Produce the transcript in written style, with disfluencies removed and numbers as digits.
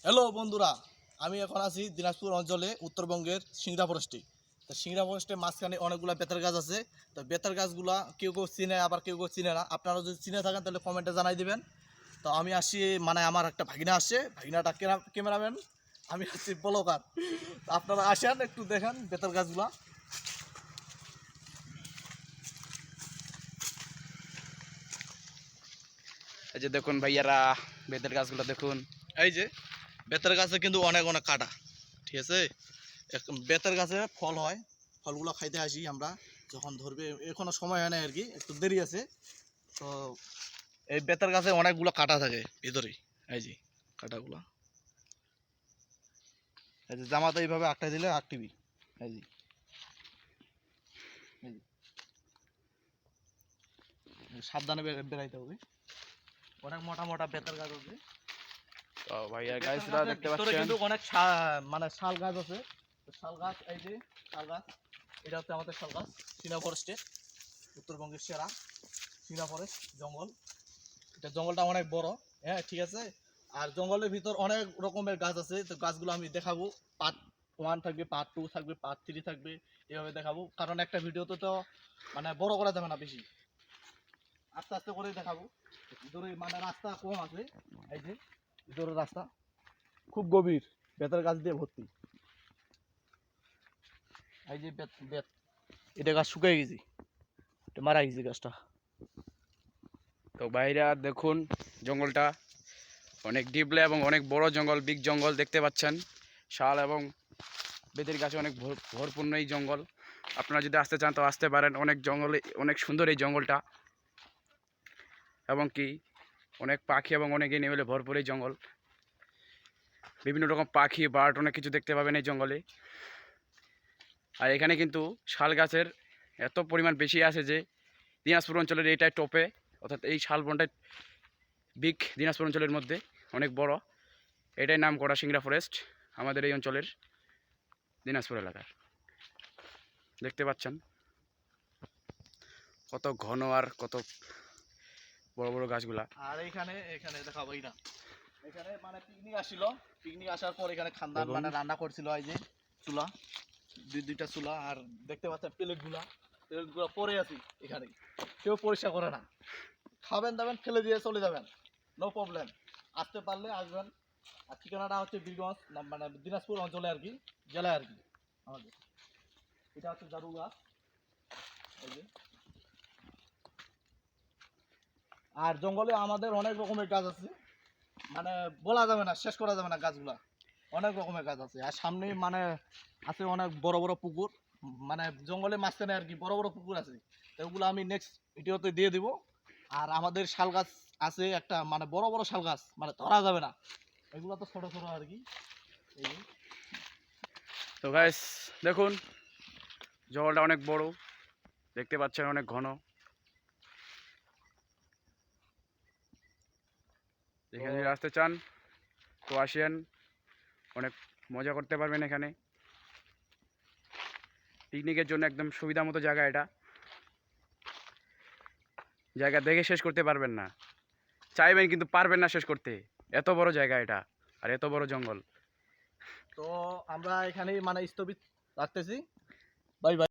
Hello বন্ধুরা, আমি এখন আছি দিনাজপুর অঞ্চলে উত্তরবঙ্গের সিংড়া ফরেস্টে। তো সিংড়া ফরেস্টের মাঝখানে অনেকগুলো বেতের গাছ আছে। তো বেতের গাছগুলা কেউ কেউ চিনে, আবার কেউ কেউ চিনে না। আপনারা যদি চিনে থাকেন তাহলে কমেন্টে জানাই দিবেন। তো আমি আসি, মানে আমার একটা ভাগিনা আসছে, ভাগিনাটা ক্যামেরাম্যান, আমি আসছি ব্লগার। আপনারা আসেন, একটু দেখেন বেতের গাছগুলা। এই যে দেখুন ভাইয়ারা, বেতের গাছগুলো দেখুন। এই যে বেতের গাছে কিন্তু অনেক অনেক কাটা, ঠিক আছে। বেতের গাছে ফল হয়, ফলগুলো খাইতে আসি আমরা। যখন ধরবে এখনো সময় হয় না আর কি, একটু দেরি আছে। তো এই বেতের গাছে অনেকগুলো কাটা থাকে ভিতরে। এই যে কাটাগুলো, এই যে জামাতে এইভাবে আটকাই দিলে আটকিবি। এই যে এই যে সাবধানে বেরাইতে হবে। অনেক মোটা মোটা বেতের গাছ আছে। তো ভাইয়া বেতের গাছরা গাছের দেখতে ভিতরে পাচ্ছেন। কিন্তু অনেক মানে শাল গাছ আছে। তো শাল গাছ, এই যে শাল গাছ, এটা হচ্ছে আমাদের শাল গাছ। চীনা ফরেস্টের, উত্তরবঙ্গের সেরা চীনা ফরেস্ট জঙ্গল। এটা জঙ্গলটা অনেক বড়, হ্যাঁ ঠিক আছে। আর জঙ্গলের ভিতর অনেক রকমের গাছ আছে। তো গাছগুলো আমি দেখাবো, পার্ট 1 থাকবে, পার্ট 2 থাকবে, পার্ট 3 থাকবে, এভাবে দেখাবো। কারণ একটা ভিডিওতে তো মানে বড় করা যাবে না বেশি, আস্তে আস্তে করে দেখাবো। ভিতরে মানে রাস্তা কম আছে। এই যে ভিতরের রাস্তা খুব গভীর, বেতের গাছ দিয়ে ভর্তি। এই যে বেত বেত, এটা গাছ শুকিয়ে গেছে, এটা মারা গেছে গাছটা। তো ভাইরা দেখুন, জঙ্গলটা অনেক ডিপলে এবং অনেক বড় জঙ্গল, বিগ জঙ্গল দেখতে পাচ্ছেন। শাল এবং বেতের গাছে অনেক ভরপূর্ণ এই জঙ্গল। আপনারা যদি আসতে চান তো আসতে পারেন। অনেক জঙ্গলে অনেক সুন্দর এই জঙ্গলটা, এবং কি অনেক পাখি এবং অনেক এনিমেলে ভরপুর এই জঙ্গল। বিভিন্ন রকম পাখি, বার্ড, অনেক কিছু দেখতে পাবেন এই জঙ্গলে। আর এখানে কিন্তু শাল গাছের এত পরিমাণ বেশি আছে যে দিনাজপুর অঞ্চলের এইটাই টপে, অর্থাৎ এই শাল বনটাই বিগ দিনাজপুর অঞ্চলের মধ্যে অনেক বড়। এটাই নাম করা সিংড়া ফরেস্ট আমাদের এই অঞ্চলের দিনাজপুর এলাকার। দেখতে পাচ্ছেন কত ঘন আর কত বড় বড় গাছগুলা। আর এখানে এখানে দেখাবো না, এখানে মানে পিকনিক আসছিল। পিকনিক আসার পর এখানে খানদান দেখুন মানে রান্না করছিল। এই যে চুলা, দুইটা চুলা। আর দেখতে পাচ্ছেন প্লেটগুলা, প্লেটগুলো পরে আছি এখানে, কেউ পরিষ্কার করে না। খাবেন দাবেন ফেলে দিয়ে চলে যাবেন, নো প্রবলেম। আসতে পারলে আসবেন। আর ঠিকানাটা হচ্ছে বীরগঞ্জ, মানে দিনাজপুর অঞ্চলে আর কি, জেলায় আর কি আমাদের। এটা হচ্ছে জারু গাছ, এই যে। আর জঙ্গলে আমাদের অনেক রকমের গাছ আছে, মানে বলা যাবে না, শেষ করা যাবে না গাছগুলা। অনেক রকমের গাছ আছে। আর সামনে মানে আছে অনেক বড় বড় পুকুর, মানে জঙ্গলের মাঝখানে আর কি বড় বড় পুকুর আছে। তো ওগুলো আমি নেক্সট ভিডিওতে দিয়ে দিব। আর আমাদের শাল গাছ আছে একটা, মানে বড় বড় শাল গাছ, মানে ধরা যাবে না। এগুলো তো ছোট ছোট আর কি, এই যে। তো গাইস দেখুন, জঙ্গলটা অনেক বড়, দেখতে পাচ্ছেন অনেক ঘন। তো এখানে যদি আসতে চান তো আসেন, অনেক মজা করতে পারবেন এখানে। পিকনিকের জন্য একদম সুবিধা মতো জায়গা এটা। জায়গা দেখে শেষ করতে পারবেন না, চাইবেন কিন্তু পারবেন না শেষ করতে। এত বড় জায়গা এটা, আর এত বড় জঙ্গল। তো আমরা এখানেই মানে স্থগিত রাখতেছি। Bye bye.